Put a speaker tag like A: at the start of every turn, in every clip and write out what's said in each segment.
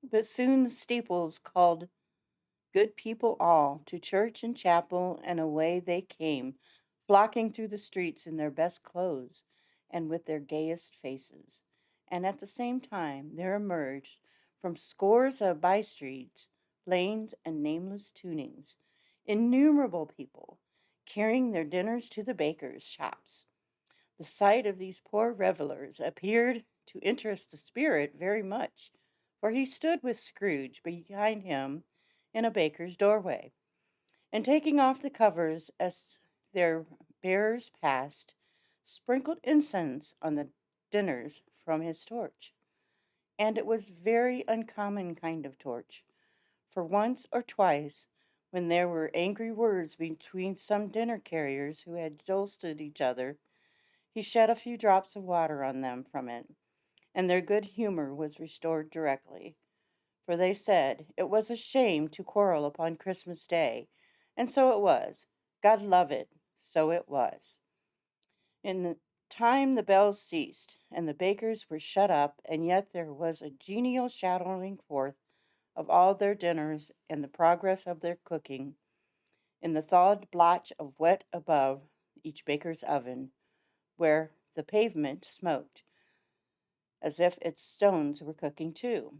A: But soon the steeples called good people all to church and chapel, and away they came, flocking through the streets in their best clothes and with their gayest faces. And at the same time there emerged from scores of by streets, lanes, and nameless tunings innumerable people carrying their dinners to the bakers' shops. The sight of these poor revelers appeared to interest the spirit very much, for he stood with Scrooge behind him in a baker's doorway, and taking off the covers as their bearers passed, sprinkled incense on the dinners from his torch. And it was very uncommon kind of torch, for once or twice, when there were angry words between some dinner carriers who had jostled each other, he shed a few drops of water on them from it, and their good humor was restored directly. For they said it was a shame to quarrel upon Christmas Day, and so it was. God love it, so it was. In the time the bells ceased, and the bakers were shut up, and yet there was a genial shadowing forth of all their dinners and the progress of their cooking, in the thawed blotch of wet above each baker's oven, where the pavement smoked, as if its stones were cooking too.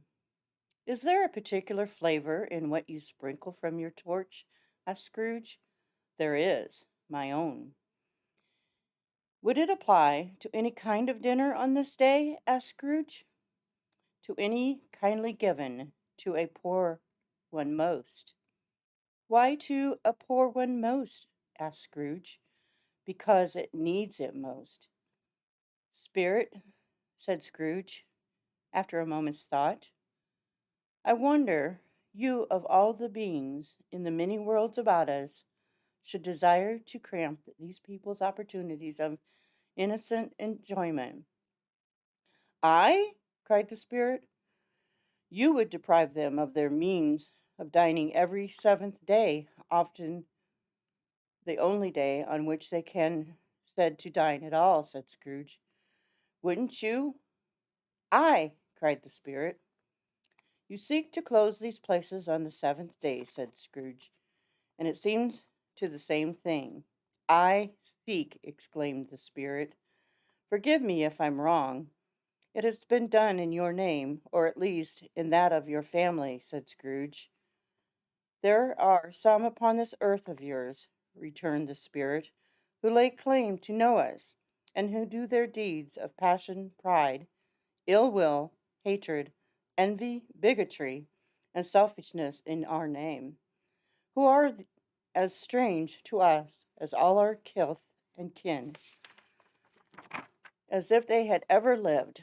A: Is there a particular flavor in what you sprinkle from your torch? Asked Scrooge. There is, my own. Would it apply to any kind of dinner on this day? Asked Scrooge. To any kindly given to a poor one most. Why to a poor one most? Asked Scrooge. Because it needs it most. Spirit, said Scrooge, after a moment's thought, I wonder you of all the beings in the many worlds about us should desire to cramp these people's opportunities of innocent enjoyment. I? Cried the spirit. You would deprive them of their means of dining every seventh day, often the only day on which they can said to dine at all, said Scrooge. Wouldn't you? I, cried the spirit. You seek to close these places on the seventh day, said Scrooge, and it seems to the same thing. I seek, exclaimed the spirit. Forgive me if I'm wrong. It has been done in your name, or at least in that of your family, said Scrooge. There are some upon this earth of yours, returned the spirit, who lay claim to know us, and who do their deeds of passion, pride, ill will, hatred, envy, bigotry, and selfishness in our name, who are as strange to us as all our kith and kin, as if they had ever lived.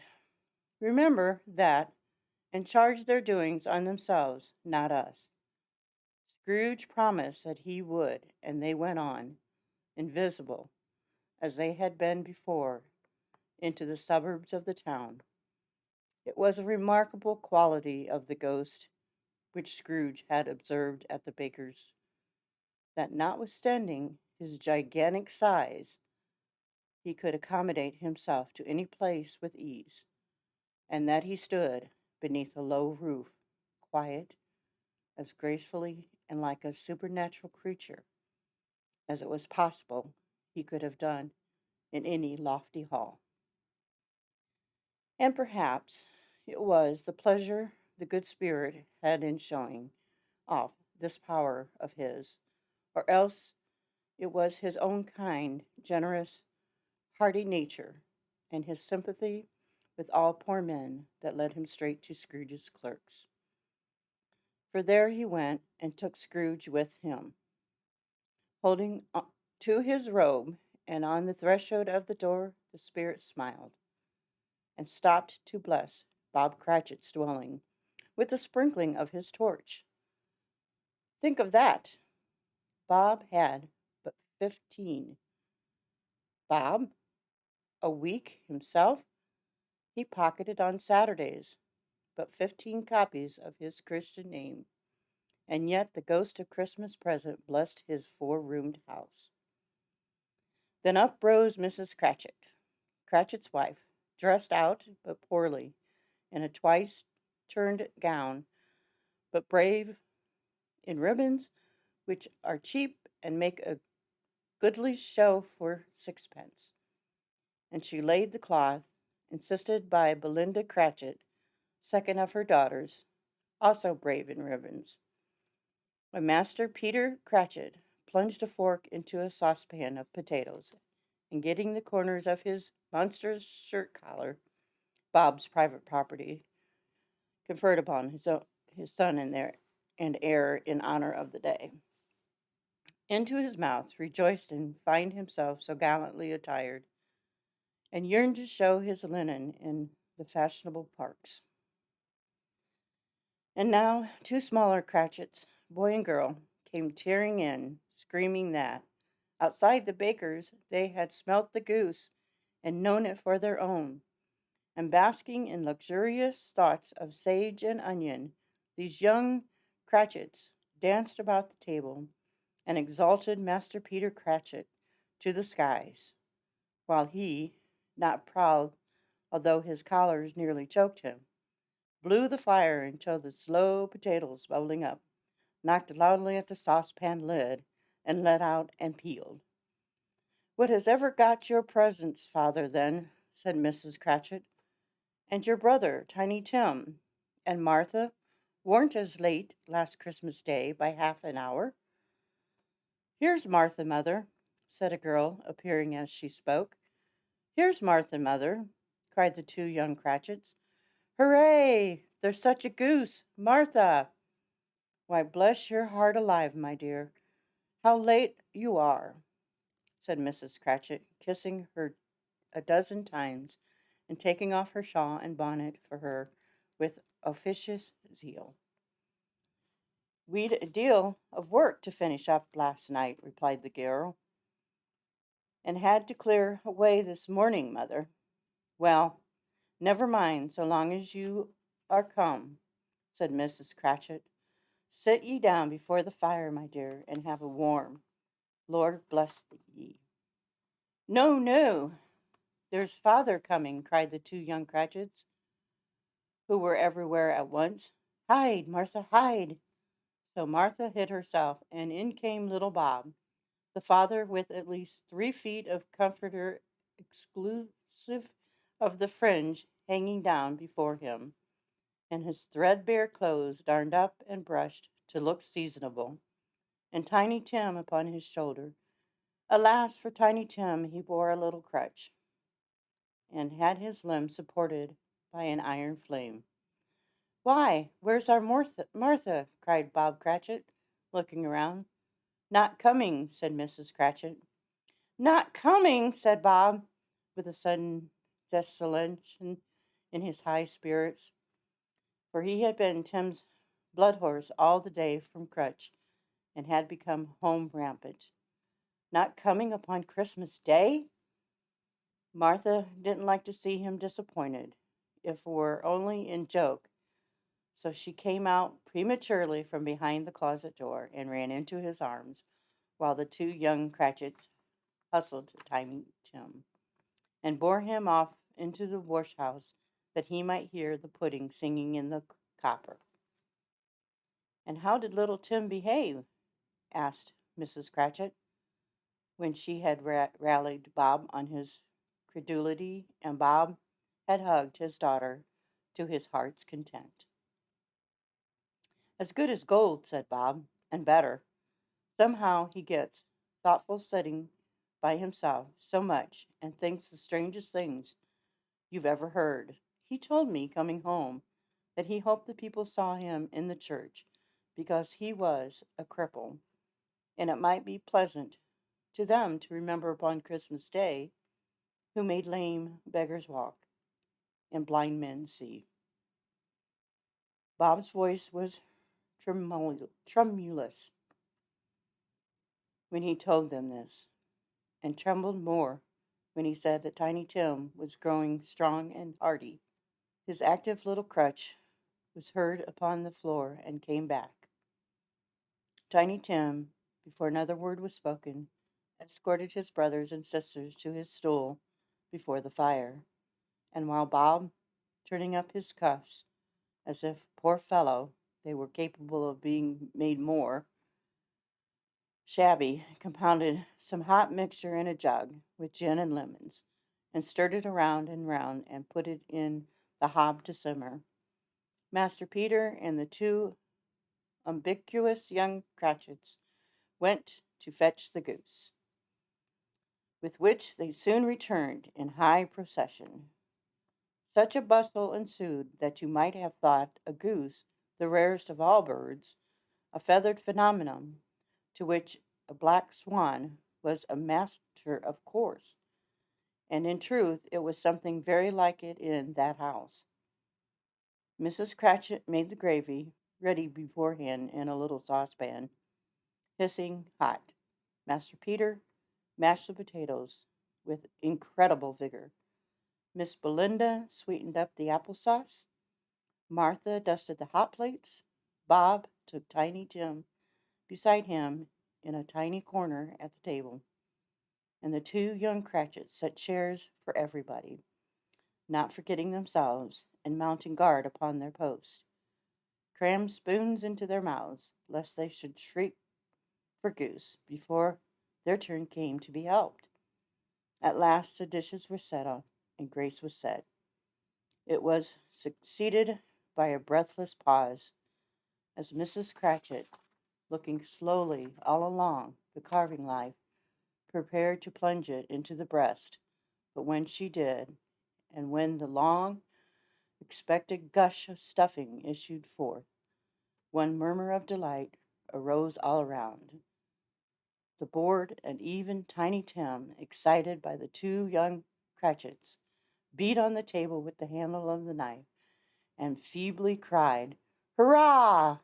A: Remember that, and charge their doings on themselves, not us. Scrooge promised that he would, and they went on, invisible, as they had been before, into the suburbs of the town. It was a remarkable quality of the ghost which Scrooge had observed at the baker's, that notwithstanding his gigantic size, he could accommodate himself to any place with ease, and that he stood beneath a low roof, quiet, as gracefully and like a supernatural creature as it was possible he could have done in any lofty hall. And perhaps it was the pleasure the good spirit had in showing off this power of his, or else it was his own kind, generous, hearty nature, and his sympathy with all poor men that led him straight to Scrooge's clerks. For there he went and took Scrooge with him, holding to his robe, and on the threshold of the door the spirit smiled, and stopped to bless Bob Cratchit's dwelling with the sprinkling of his torch. Think of that! Bob had but 15. Bob? A week himself? He pocketed on Saturdays but 15 copies of his Christian name, and yet the ghost of Christmas present blessed his four-roomed house. Then up rose Mrs. Cratchit, Cratchit's wife, dressed out but poorly, in a twice turned gown, but brave in ribbons, which are cheap and make a goodly show for sixpence. And she laid the cloth, insisted by Belinda Cratchit, second of her daughters, also brave in ribbons. When Master Peter Cratchit plunged a fork into a saucepan of potatoes, and getting the corners of his monstrous shirt collar, Bob's private property, conferred upon his son and heir in honor of the day, into his mouth, rejoiced in find himself so gallantly attired, and yearned to show his linen in the fashionable parks. And now 2 smaller Cratchits, boy and girl, came tearing in, screaming that, outside the baker's, they had smelt the goose and known it for their own, and basking in luxurious thoughts of sage and onion, these young Cratchits danced about the table and exalted Master Peter Cratchit to the skies, while he, not proud although his collars nearly choked him, blew the fire until the slow potatoes bubbling up knocked loudly at the saucepan lid and let out and peeled. "What has ever got your presents, father, then?" said Mrs. Cratchit. "And your brother, Tiny Tim, and Martha, weren't as late last Christmas Day by half an hour?" "Here's Martha, mother," said a girl, appearing as she spoke. "Here's Martha, mother," cried the 2 young Cratchits. "Hooray! There's such a goose! Martha!" "Why, bless your heart alive, my dear, how late you are," said Mrs. Cratchit, kissing her a dozen times and taking off her shawl and bonnet for her with officious zeal. "We'd a deal of work to finish up last night," replied the girl, "and had to clear away this morning, mother." "Well, never mind, so long as you are come," said Mrs. Cratchit. "Sit ye down before the fire, my dear, and have a warm. Lord bless ye." "No, no, there's father coming," cried the 2 young Cratchits, who were everywhere at once. "Hide, Martha, hide." So Martha hid herself, and in came little Bob, the father, with at least 3 feet of comforter exclusive of the fringe hanging down before him, and his threadbare clothes darned up and brushed to look seasonable, and Tiny Tim upon his shoulder. Alas, for Tiny Tim, he bore a little crutch, and had his limbs supported by an iron flame. "Why, where's our Martha?" cried Bob Cratchit, looking around. "Not coming," said Mrs. Cratchit. "Not coming," said Bob, with a sudden desolation in his high spirits, for he had been Tim's blood horse all the day from Crutch, and had become home rampant. "Not coming upon Christmas Day?" Martha didn't like to see him disappointed, if it were only in joke, so she came out prematurely from behind the closet door and ran into his arms, while the 2 young Cratchits hustled Tiny Tim, and bore him off into the wash-house that he might hear the pudding singing in the copper. "And how did little Tim behave?" asked Mrs. Cratchit, when she had rallied Bob on his credulity, and Bob had hugged his daughter to his heart's content. "As good as gold," said Bob, "and better. Somehow he gets thoughtful sitting by himself so much, and thinks the strangest things you've ever heard. He told me, coming home, that he hoped the people saw him in the church, because he was a cripple, and it might be pleasant to them to remember upon Christmas Day who made lame beggars walk and blind men see." Bob's voice was tremulous when he told them this, and trembled more when he said that Tiny Tim was growing strong and hearty. His active little crutch was heard upon the floor and came back. Tiny Tim, before another word was spoken, escorted his brothers and sisters to his stool before the fire, and while Bob, turning up his cuffs as if, poor fellow, they were capable of being made more shabby, compounded some hot mixture in a jug with gin and lemons, and stirred it around and round and put it in the hob to simmer. Master Peter and the two ubiquitous young Cratchits went to fetch the goose, with which they soon returned in high procession. Such a bustle ensued that you might have thought a goose the rarest of all birds, a feathered phenomenon, to which a black swan was a master of course, and in truth it was something very like it in that house. Mrs. Cratchit made the gravy ready beforehand in a little saucepan, hissing hot. Master Peter mashed the potatoes with incredible vigor. Miss Belinda sweetened up the apple sauce. Martha dusted the hot plates. Bob took Tiny Tim beside him in a tiny corner at the table, and the two young Cratchits set chairs for everybody, not forgetting themselves and mounting guard upon their post, crammed spoons into their mouths, lest they should shriek for goose before their turn came to be helped. At last the dishes were set up, and grace was said. It was succeeded by a breathless pause, as Mrs. Cratchit, looking slowly all along the carving knife, prepared to plunge it into the breast. But when she did, and when the long expected gush of stuffing issued forth, one murmur of delight arose all around the board, and even Tiny Tim, excited by the two young Cratchits, beat on the table with the handle of the knife, and feebly cried, "Hurrah!"